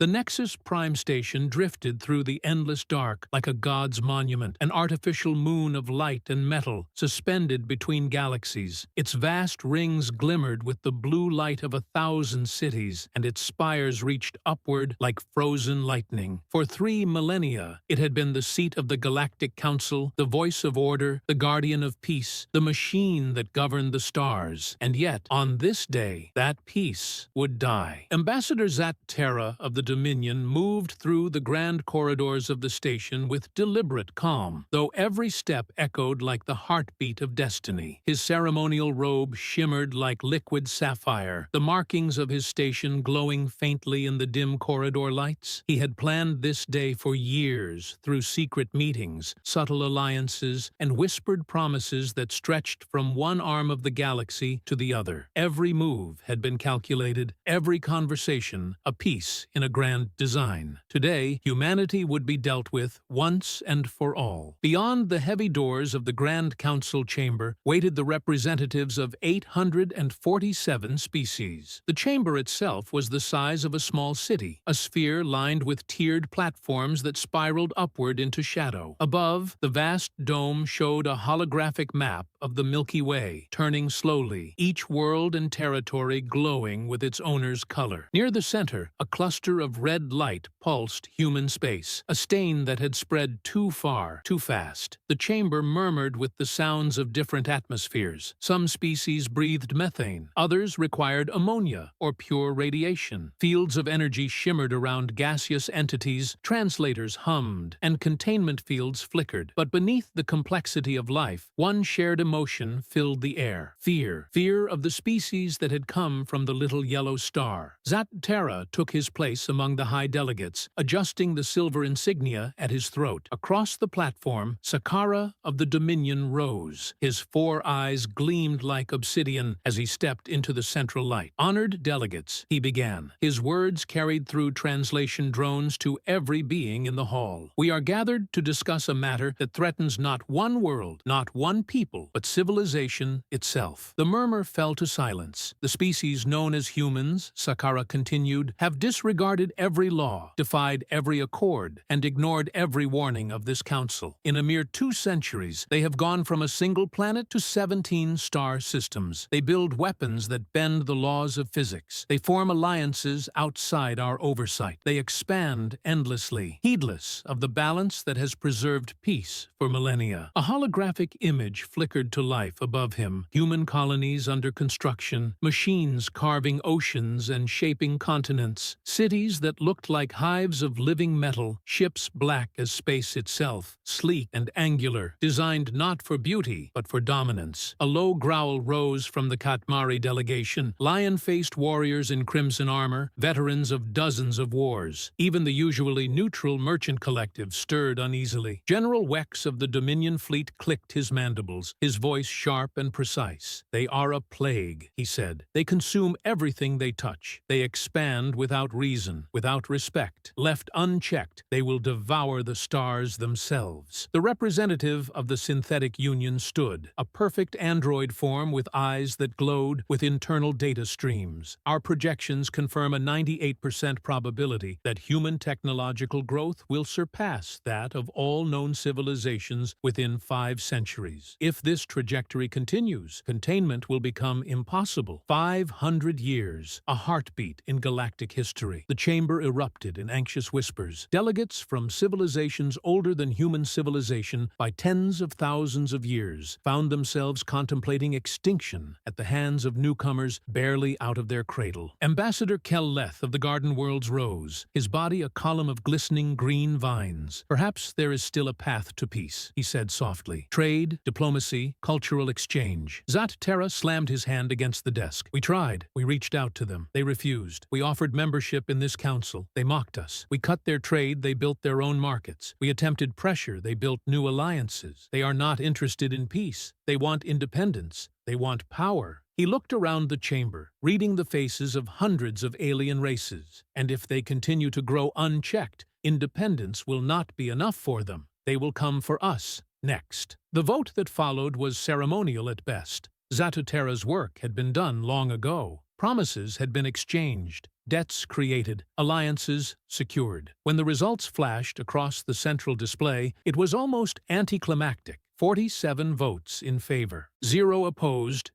The Nexus Prime Station drifted through the endless dark like a god's monument, an artificial moon of light and metal suspended between galaxies. Its vast rings glimmered with the blue light of 1,000 cities, and its spires reached upward like frozen lightning. For 3 millennia, it had been the seat of the Galactic Council, the voice of order, the guardian of peace, the machine that governed the stars. And yet, on this day, that peace would die. Ambassador Zat Terra of the Dominion moved through the grand corridors of the station with deliberate calm, though every step echoed like the heartbeat of destiny. His ceremonial robe shimmered like liquid sapphire, the markings of his station glowing faintly in the dim corridor lights. He had planned this day for years, through secret meetings, subtle alliances, and whispered promises that stretched from one arm of the galaxy to the other. Every move had been calculated, every conversation a piece in a grand design. Today, humanity would be dealt with once and for all. Beyond the heavy doors of the Grand Council chamber waited the representatives of 847 species. The chamber itself was the size of a small city, a sphere lined with tiered platforms that spiraled upward into shadow. Above, the vast dome showed a holographic map of the Milky Way, turning slowly, each world and territory glowing with its owner's color. Near the center, a cluster of red light pulsed human space, a stain that had spread too far, too fast. The chamber murmured with the sounds of different atmospheres. Some species breathed methane, others required ammonia or pure radiation. Fields of energy shimmered around gaseous entities, translators hummed, and containment fields flickered. But beneath the complexity of life, one shared emotion filled the air. Fear. Fear of the species that had come from the little yellow star. Zat Terra took his place among the high delegates, adjusting the silver insignia at his throat. Across the platform, Sakara of the Dominion rose. His 4 eyes gleamed like obsidian as he stepped into the central light. "Honored delegates," he began, his words carried through translation drones to every being in the hall. "We are gathered to discuss a matter that threatens not one world, not one people, but civilization itself." The murmur fell to silence. "The species known as humans," Sakara continued, "have disregarded every law, defied every accord, and ignored every warning of this council. In a mere 2 centuries, they have gone from a single planet to 17 star systems. They build weapons that bend the laws of physics. They form alliances outside our oversight. They expand endlessly, heedless of the balance that has preserved peace for millennia." A holographic image flickered to life above him. Human colonies under construction, machines carving oceans and shaping continents, cities that looked like hives of living metal, ships black as space itself, sleek and angular, designed not for beauty, but for dominance. A low growl rose from the Katmari delegation, lion-faced warriors in crimson armor, veterans of dozens of wars. Even the usually neutral merchant collective stirred uneasily. General Wex of the Dominion fleet clicked his mandibles, his voice sharp and precise. "They are a plague," he said. "They consume everything they touch. They expand without reason, without respect. Left unchecked, they will devour the stars themselves." The representative of the Synthetic Union stood, a perfect android form with eyes that glowed with internal data streams. "Our projections confirm a 98% probability that human technological growth will surpass that of all known civilizations within 5 centuries. If this trajectory continues, containment will become impossible. 500 years, a heartbeat in galactic history." The chamber erupted in anxious whispers. Delegates from civilizations older than human civilization by tens of thousands of years found themselves contemplating extinction at the hands of newcomers barely out of their cradle. Ambassador Kel-Leth of the Garden Worlds rose, his body a column of glistening green vines. "Perhaps there is still a path to peace," he said softly. "Trade, diplomacy, cultural exchange." Zat Terra slammed his hand against the desk. "We tried. We reached out to them. They refused. We offered membership in this council. They mocked us. We cut their trade. They built their own markets. We attempted pressure. They built new alliances. They are not interested in peace. They want independence. They want power." He looked around the chamber, reading the faces of hundreds of alien races. "And if they continue to grow unchecked, independence will not be enough for them. They will come for us next." The vote that followed was ceremonial at best. Zat Terra's work had been done long ago. Promises had been exchanged. debts created, alliances secured. When the results flashed across the central display, it was almost anticlimactic. 47 votes in favor, 0 opposed,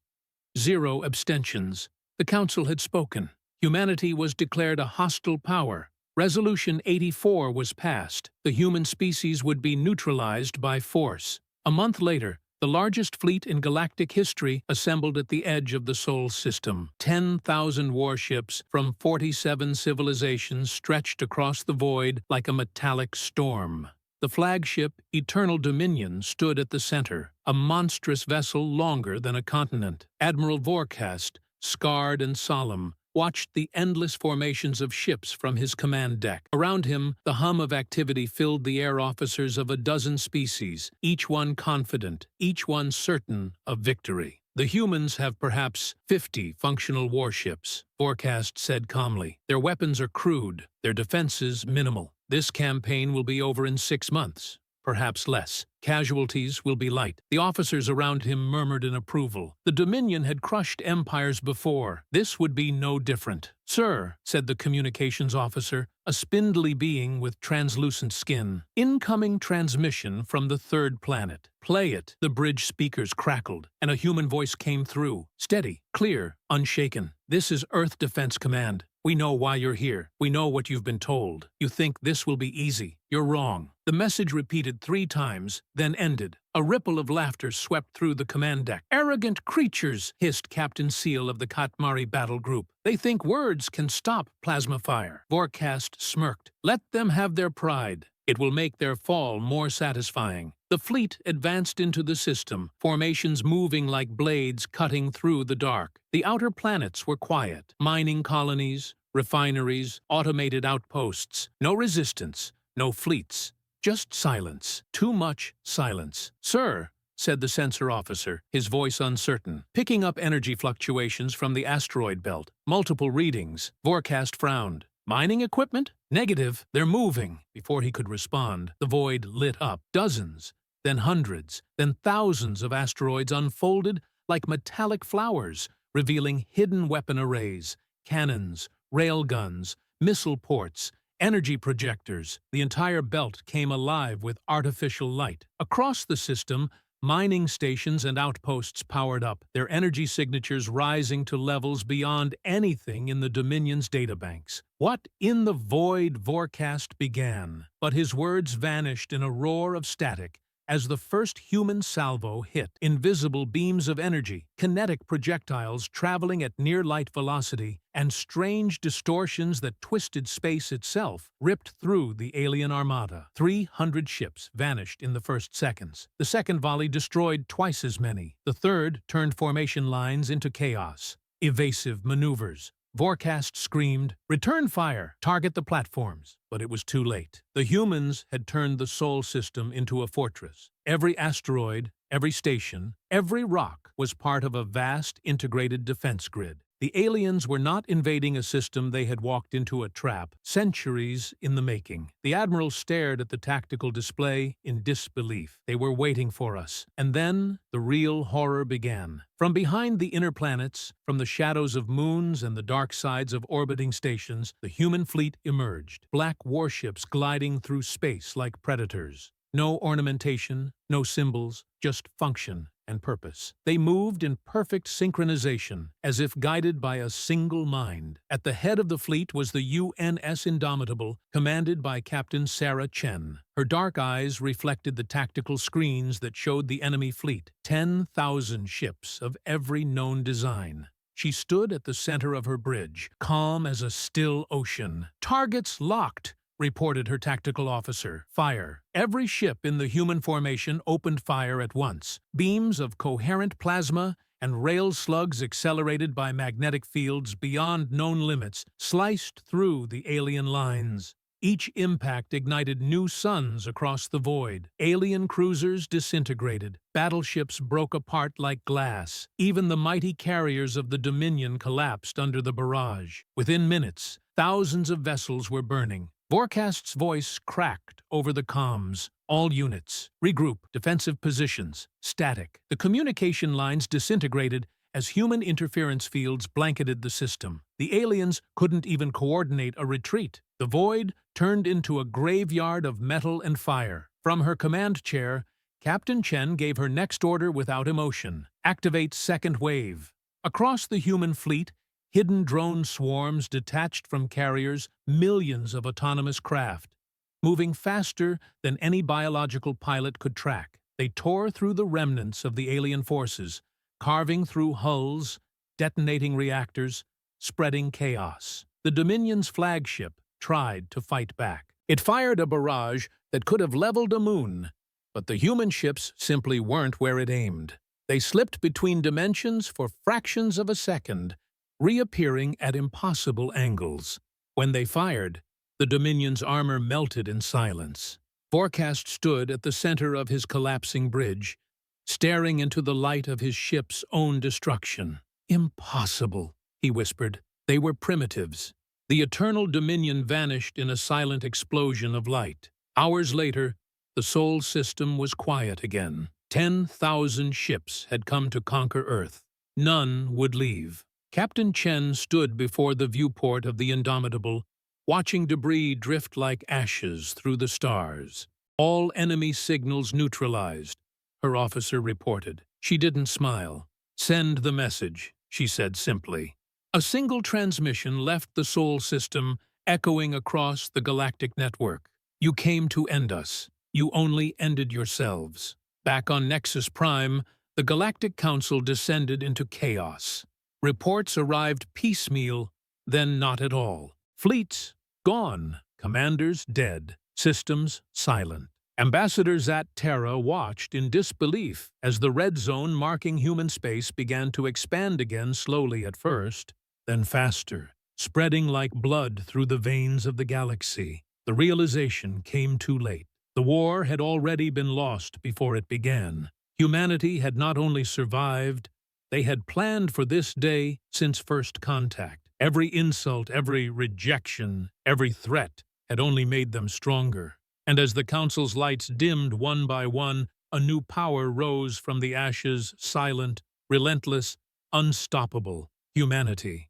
0 abstentions. The Council had spoken. Humanity was declared a hostile power. Resolution 84 was passed. The human species would be neutralized by force. A month later, the largest fleet in galactic history assembled at the edge of the Sol system. 10,000 warships from 47 civilizations stretched across the void like a metallic storm. The flagship, Eternal Dominion, stood at the center, a monstrous vessel longer than a continent. Admiral Vorkast, scarred and solemn, watched the endless formations of ships from his command deck. Around him, the hum of activity filled the air officers of a dozen species, each one confident, each one certain of victory. The humans have perhaps 50 functional warships, Vorkast said calmly. Their weapons are crude, their defenses minimal. This campaign will be over in 6 months, perhaps less. Casualties will be light. The officers around him murmured in approval. The Dominion had crushed empires before. This would be no different. "Sir," said the communications officer, a spindly being with translucent skin. "Incoming transmission from the third planet." "Play it." The bridge speakers crackled, and a human voice came through. Steady, clear, unshaken. "This is Earth Defense Command. We know why you're here. We know what you've been told. You think this will be easy. You're wrong." The message repeated 3 times, then ended. A ripple of laughter swept through the command deck. "Arrogant creatures," hissed Captain Seal of the Katmari battle group. "They think words can stop plasma fire." Vorkast smirked. "Let them have their pride. It will make their fall more satisfying." The fleet advanced into the system, formations moving like blades cutting through the dark. The outer planets were quiet. Mining colonies, refineries, automated outposts. No resistance, no fleets. Just silence. Too much silence. "Sir," said the sensor officer, his voice uncertain, picking up energy fluctuations from the asteroid belt. "Multiple readings." Vorkast frowned. "Mining equipment?" "Negative. They're moving." Before he could respond, the void lit up. Dozens, then hundreds, then thousands of asteroids unfolded like metallic flowers, revealing hidden weapon arrays, cannons, railguns, missile ports, energy projectors. The entire belt came alive with artificial light. Across the system, mining stations and outposts powered up, their energy signatures rising to levels beyond anything in the Dominion's databanks. "What in the void?" Vorkast began, but his words vanished in a roar of static as the first human salvo hit. Invisible beams of energy, kinetic projectiles traveling at near-light velocity, and strange distortions that twisted space itself ripped through the alien armada. 300 ships vanished in the first seconds. The second volley destroyed twice as many. The third turned formation lines into chaos. Evasive maneuvers. Vorkast screamed, "Return fire! Target the platforms!" But it was too late. The humans had turned the Sol system into a fortress. Every asteroid, every station, every rock was part of a vast integrated defense grid. The aliens were not invading a system they had walked into a trap, centuries in the making. The Admiral stared at the tactical display in disbelief. They were waiting for us. And then the real horror began. From behind the inner planets, from the shadows of moons and the dark sides of orbiting stations, the human fleet emerged. Black warships gliding through space like predators. No ornamentation, no symbols, just function and purpose. They moved in perfect synchronization, as if guided by a single mind. At the head of the fleet was the UNS Indomitable, commanded by Captain Sarah Chen. Her dark eyes reflected the tactical screens that showed the enemy fleet. 10,000 ships of every known design. She stood at the center of her bridge, calm as a still ocean. "Targets locked," reported her tactical officer. "Fire." Every ship in the human formation opened fire at once. Beams of coherent plasma and rail slugs accelerated by magnetic fields beyond known limits sliced through the alien lines. Each impact ignited new suns across the void. Alien cruisers disintegrated. Battleships broke apart like glass. Even the mighty carriers of the Dominion collapsed under the barrage. Within minutes, thousands of vessels were burning. Vorkast's voice cracked over the comms. "All units, regroup, defensive positions, static." The communication lines disintegrated, as human interference fields blanketed the system. The aliens couldn't even coordinate a retreat. The void turned into a graveyard of metal and fire. From her command chair, Captain Chen gave her next order without emotion. Activate second wave. Across the human fleet, hidden drone swarms detached from carriers, millions of autonomous craft. Moving faster than any biological pilot could track, they tore through the remnants of the alien forces, carving through hulls, detonating reactors, spreading chaos. The Dominion's flagship tried to fight back. It fired a barrage that could have leveled a moon, but the human ships simply weren't where it aimed. They slipped between dimensions for fractions of a second, reappearing at impossible angles. When they fired, the Dominion's armor melted in silence. Forecast stood at the center of his collapsing bridge, staring into the light of his ship's own destruction. "Impossible," he whispered. They were primitives. The eternal Dominion vanished in a silent explosion of light. Hours later, the Sol system was quiet again. 10,000 ships had come to conquer Earth. None would leave. Captain Chen stood before the viewport of the Indomitable, watching debris drift like ashes through the stars. All enemy signals neutralized, her officer reported. She didn't smile. "Send the message," she said simply. A single transmission left the Sol system, echoing across the galactic network. "You came to end us. You only ended yourselves." Back on Nexus Prime, the Galactic Council descended into chaos. Reports arrived piecemeal, then not at all. Fleets gone, commanders dead, systems silent. Ambassador Zat Terra watched in disbelief as the red zone marking human space began to expand again, slowly at first, then faster, spreading like blood through the veins of the galaxy. The realization came too late. The war had already been lost before it began. Humanity had not only survived, they had planned for this day since first contact. Every insult, every rejection, every threat had only made them stronger. And as the Council's lights dimmed one by one, a new power rose from the ashes, silent, relentless, unstoppable: humanity.